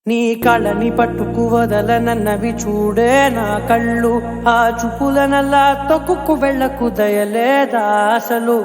నీ కళ్ళని పట్టుకు వదలనన్నవి చూడే నా కళ్ళు, ఆ చూపులనల్లా తొక్కుకు వెళ్ళకు దయలేదా అసలు.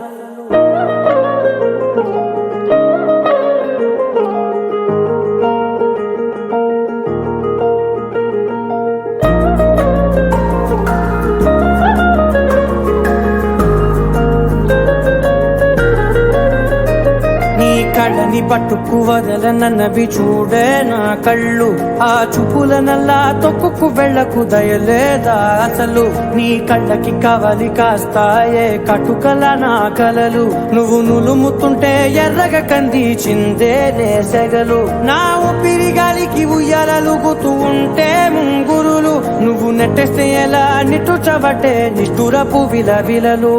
కళ్ళని పట్టుకు వదలనన్నవి చూడే నా కళ్ళు, ఆ చూపులనల్లా తొక్కుకు వెళ్ళకు దయలేదా అసలు. నీ కళ్ళకి కవలి కాస్తాయే కటుకల నా కలలు, నువ్వు నులుముతుంటే ఎర్రగ కంది చిందేలే సెగలు. నా ఊపిరి గాలికి ఉయ్యాలలుగుతూ ఉంటే ముంగురులు, నువ్వు నెట్టేస్తే ఎలా నిట్టుచబట్టే నిష్ఠురపు విలవిలలు.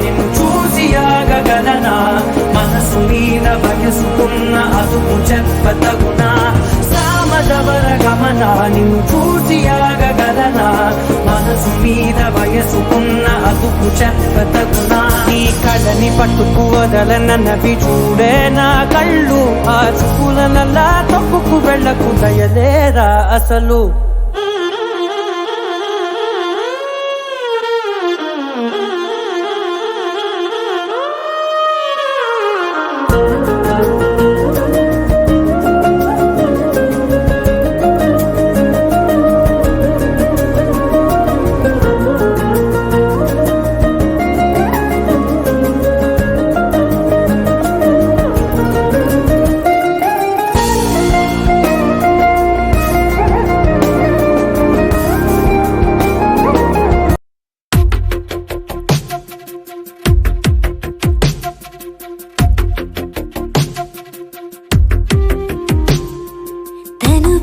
నిన్ను చూసి ఆగగలనా, మనసు మీద వయసుకున్న అదుపు చెప్పతగునా. సామజవర గమన నిన్ను చూసి ఆగగలనా, మనసు మీద వయసుకున్న అదుపు చెప్పతగునా. నీ కళ్ళని పట్టుకు వదలనన్నవి చూడే నా కళ్ళు, ఆ చూపులనల్లా తొక్కుకు వెళ్ళకు దయలేరా అసలు.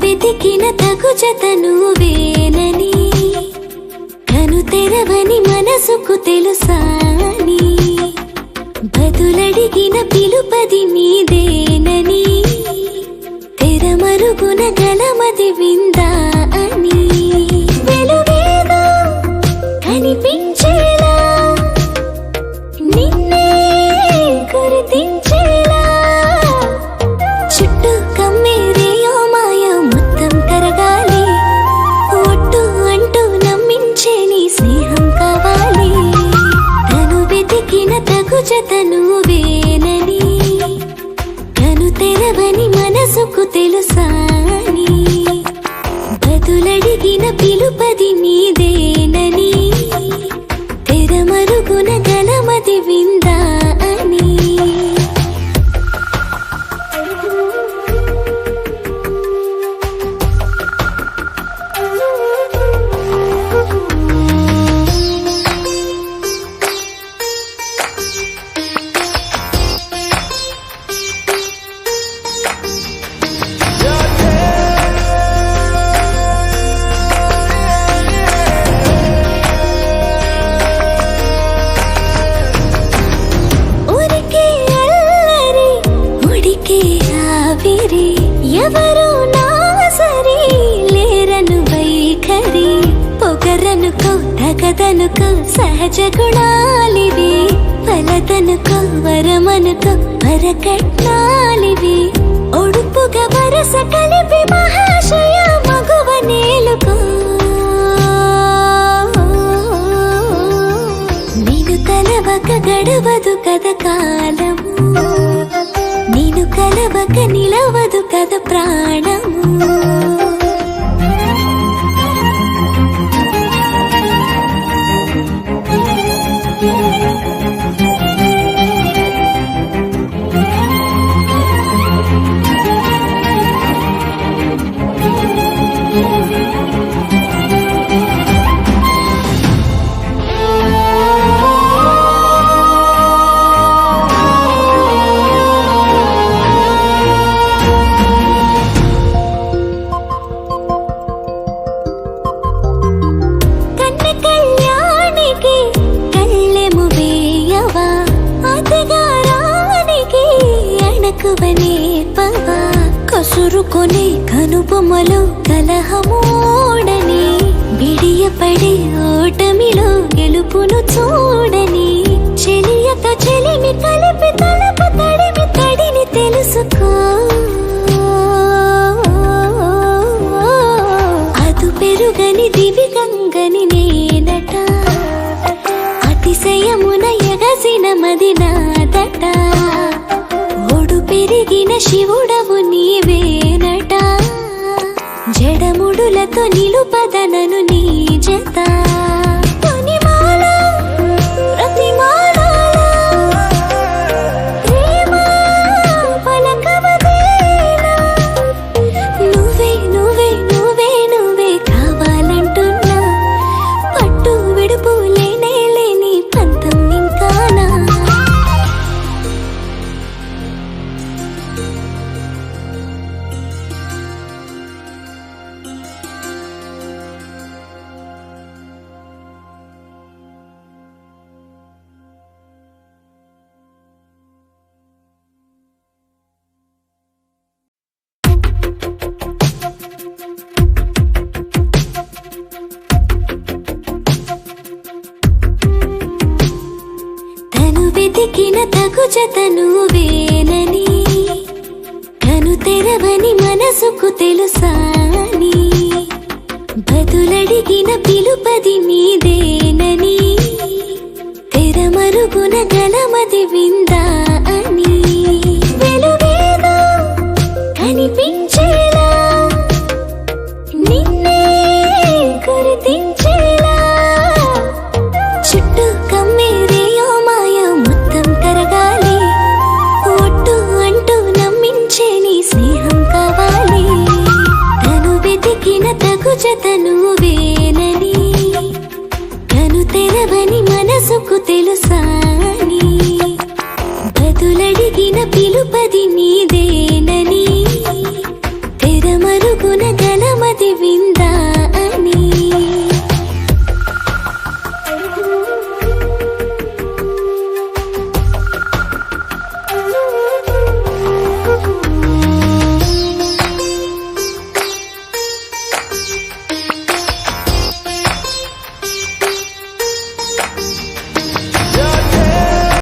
వెతికిన తగు జతను వేనని, కను తెరవని మనసుకు తెలుసాని, బదులడిగిన పిలుపది నీదేనని, తెరమరుగున గలమది విందా అని. వెలువేదో కనిపించేలా నిన్నే గుర్తించేలా, చుట్టూ కమ్మేరేయో మాయా మొత్తం కరగాలి, ఒట్టు అంటూ నమ్మించే నీ స్నేహం కావాలి. తను వెతికిన తగు జతను వేనని, కను తెరవని మనసుకు తెలుసాని, బదులడిగిన పిలుపది నీదేనని, తెరమరుగున గలమది విందా అని. ఎవరు నా సరి లేరను వైఖరి, పొగరనుకో తగదనుకో సహజ గుణాలివి, ఫలదనుకో వరమనుకో వరకట్నాలివి. ఒడుపుగా వరస కలిపి మహాశయ మగువ నేలుకో, నేను కలవక గడవదు కథ కాలము, నేను కలవక నిలవదు కథ ప్రాణము. కసురుకొనే కనుబొమ్మలో కలహమోడని, బిడియపడి ఓడి శివుడవు నీవేనట జడముడులతో నిలుపదనను నీ జత తొనిమాల ప్రతిమాలాల ప్రేమ పలకవదేలా నువ్వే నువ్వే నువ్వే నువ్వే కావాలంటున్నా పట్టు విడుపు లేనే లేని పంతం ఇంకానా తను వెతికిన తగు జతను వేనని కను తెరవని మనసుకు తెలుసాని బదులడిగిన పిలుపది నీదేనని తెరమరుగున గలమది విందా అని వెలుగేదో కనిపించేలా నిన్నే గుర్తించేలా చుట్టూ కమ్మేరేయో మాయ మొత్తం కరగాలి ఒట్టు అంటూ నమ్మించే నీ స్నేహం కావాలి తను వెతికిన తగు జతను వేనని కను తెరవని మనసుకు